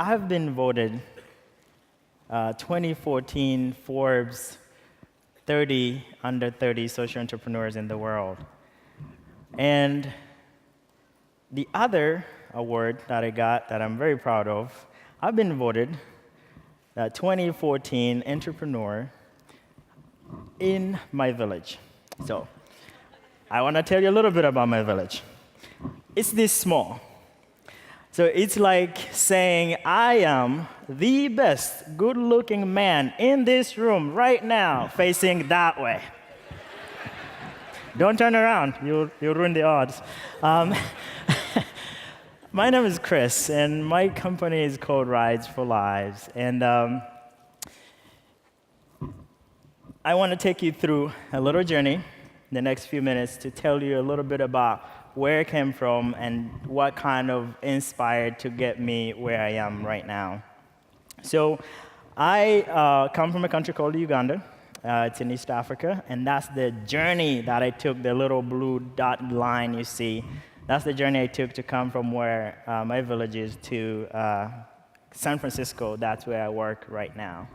I've been voted 2014 Forbes 30 under 30 social entrepreneurs in the world. And the other award that I got that I'm very proud of, I've been voted 2014 entrepreneur in my village. So I want to tell you a little bit about my village. It's this small. So it's like saying, I am the best good-looking man in this room right now, facing that way. Don't turn around, you'll ruin the odds. My name is Chris, and my company is called Rides for Lives. And I want to take you through a little journey in the next few minutes to tell you a little bit about where I came from and what kind of inspired to get me where I am right now. So I come from a country called Uganda. It's in East Africa, and that's the journey that I took, the little blue dot line you see. That's the journey I took to come from where my village is to San Francisco. That's where I work right now.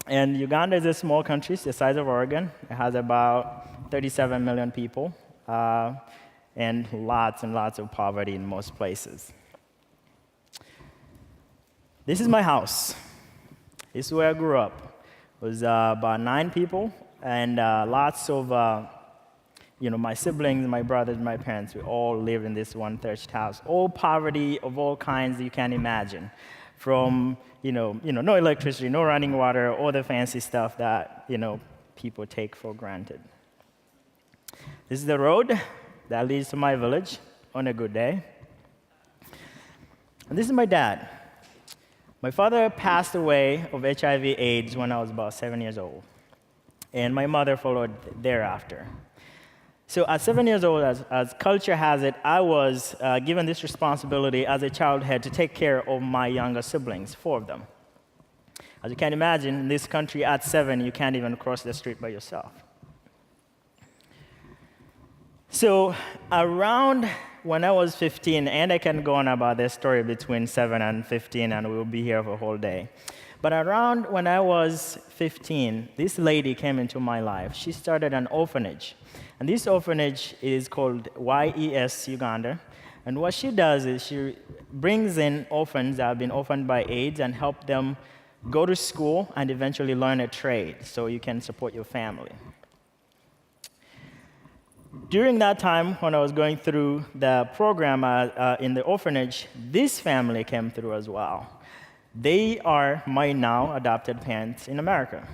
And Uganda is a small country, it's the size of Oregon. It has about 37 million people. And lots of poverty in most places. This is my house. This is where I grew up. It was about 9 people, and lots of, my siblings, my brothers, my parents, we all live in this one thatched house. All poverty of all kinds you can imagine. From, no electricity, no running water, all the fancy stuff that, people take for granted. This is the road that leads to my village on a good day. And this is my dad. My father passed away of HIV/AIDS when I was about 7 years old. And my mother followed thereafter. So at 7 years old, as culture has it, I was given this responsibility as a child head to take care of my younger siblings, 4 of them. As you can imagine, in this country at 7, you can't even cross the street by yourself. So around when I was 15, and I can go on about this story between 7 and 15, and we'll be here for a whole day. But around when I was 15, this lady came into my life. She started an orphanage. And this orphanage is called YES Uganda. And what she does is she brings in orphans that have been orphaned by AIDS and help them go to school and eventually learn a trade so you can support your family. During that time, when I was going through the program in the orphanage, this family came through as well. They are my now adopted parents in America.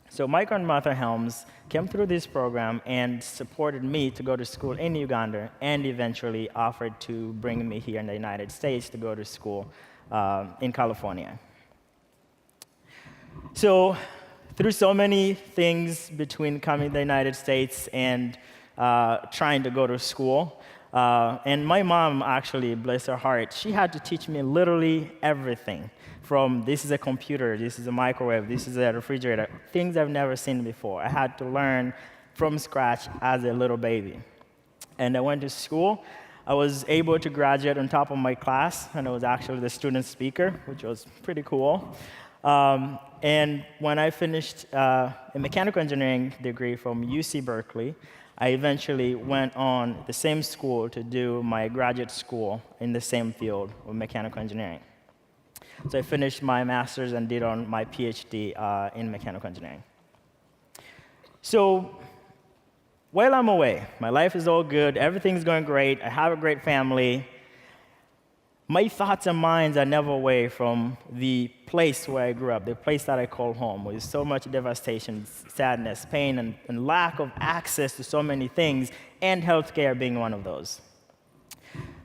So my grandmother Helms came through this program and supported me to go to school in Uganda and eventually offered to bring me here in the United States to go to school in California. So through so many things between coming to the United States and trying to go to school. And my mom, actually, bless her heart, she had to teach me literally everything. From this is a computer, this is a microwave, this is a refrigerator, things I've never seen before. I had to learn from scratch as a little baby. And I went to school. I was able to graduate on top of my class, and I was actually the student speaker, which was pretty cool. And when I finished a mechanical engineering degree from UC Berkeley, I eventually went on the same school to do my graduate school in the same field of mechanical engineering. So I finished my master's and did on my PhD in mechanical engineering. So while I'm away, my life is all good, everything's going great, I have a great family. My thoughts and minds are never away from the place where I grew up, the place that I call home, with so much devastation, sadness, pain, and lack of access to so many things, and healthcare being one of those.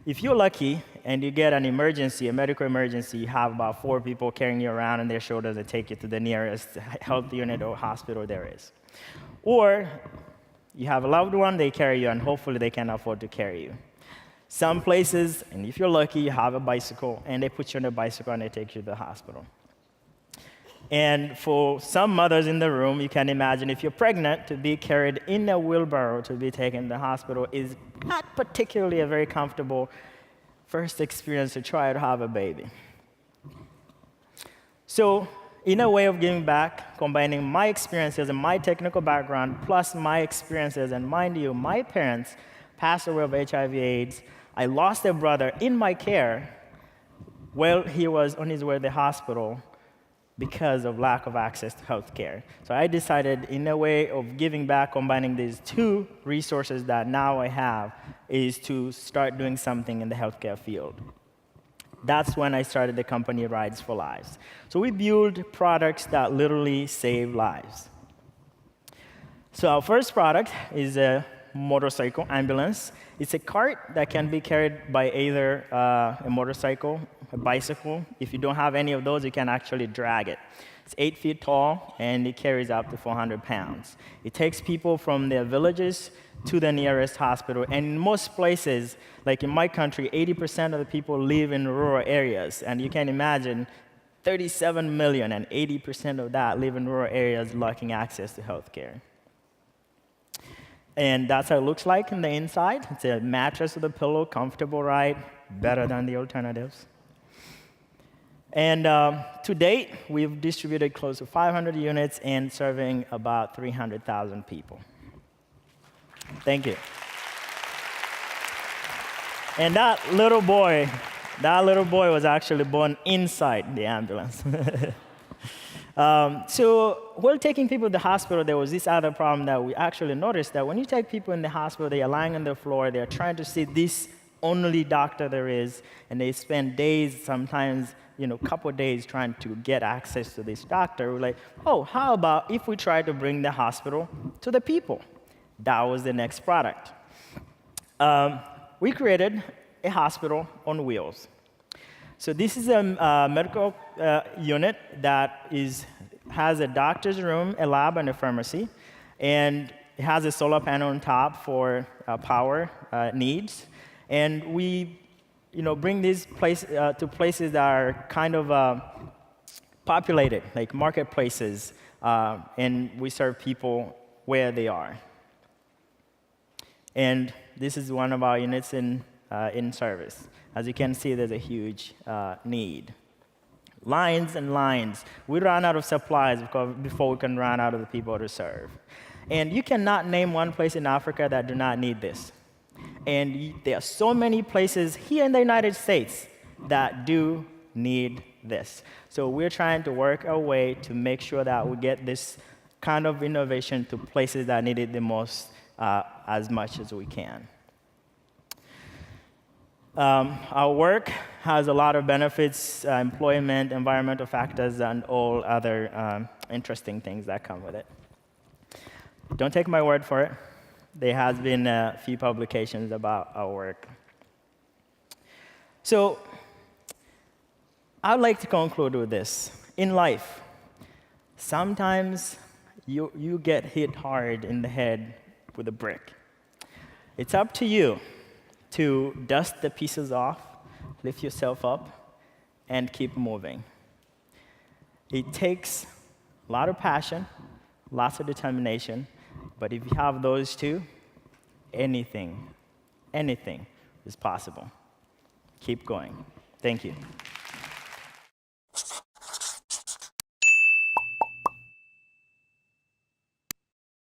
If you're lucky and you get an emergency, a medical emergency, you have about 4 people carrying you around on their shoulders and take you to the nearest health unit or hospital there is. Or you have a loved one, they carry you, and hopefully they can afford to carry you. Some places, and if you're lucky, you have a bicycle, and they put you on a bicycle and they take you to the hospital. And for some mothers in the room, you can imagine if you're pregnant, to be carried in a wheelbarrow to be taken to the hospital is not particularly a very comfortable first experience to try to have a baby. So, in a way of giving back, combining my experiences and my technical background plus my experiences, and mind you, my parents passed away of HIV/AIDS. I lost a brother in my care while he was on his way to the hospital because of lack of access to health care. So I decided, in a way of giving back, combining these two resources that now I have, is to start doing something in the healthcare field. That's when I started the company Rides for Lives. So we build products that literally save lives. So our first product is a motorcycle ambulance. It's a cart that can be carried by either a motorcycle, a bicycle. If you don't have any of those, you can actually drag it. It's 8 feet tall, and it carries up to 400 pounds. It takes people from their villages to the nearest hospital. And in most places, like in my country, 80% of the people live in rural areas. And you can imagine 37 million, and 80% of that live in rural areas lacking access to health care. And that's how it looks like in the inside. It's a mattress with a pillow, comfortable ride, better than the alternatives. And to date, we've distributed close to 500 units and serving about 300,000 people. Thank you. And that little boy was actually born inside the ambulance. So while taking people to the hospital, there was this other problem that we actually noticed, that when you take people in the hospital, they are lying on the floor, they're trying to see this only doctor there is, and they spend days, sometimes a couple of days trying to get access to this doctor. We're like, oh, how about if we try to bring the hospital to the people? That was the next product. We created a hospital on wheels. So this is a medical unit that has a doctor's room, a lab, and a pharmacy. And it has a solar panel on top for power needs. And we bring these to places that are kind of populated, like marketplaces, and we serve people where they are. And this is one of our units in service. As you can see, there's a huge need. Lines and lines. We run out of supplies before we can run out of the people to serve. And you cannot name one place in Africa that do not need this. And there are so many places here in the United States that do need this. So we're trying to work our way to make sure that we get this kind of innovation to places that need it the most, as much as we can. Our work has a lot of benefits, employment, environmental factors, and all other interesting things that come with it. Don't take my word for it. There has been a few publications about our work. So I'd like to conclude with this. In life, sometimes you get hit hard in the head with a brick. It's up to you to dust the pieces off, lift yourself up, and keep moving. It takes a lot of passion, lots of determination, but if you have those two, anything is possible. Keep going. Thank you.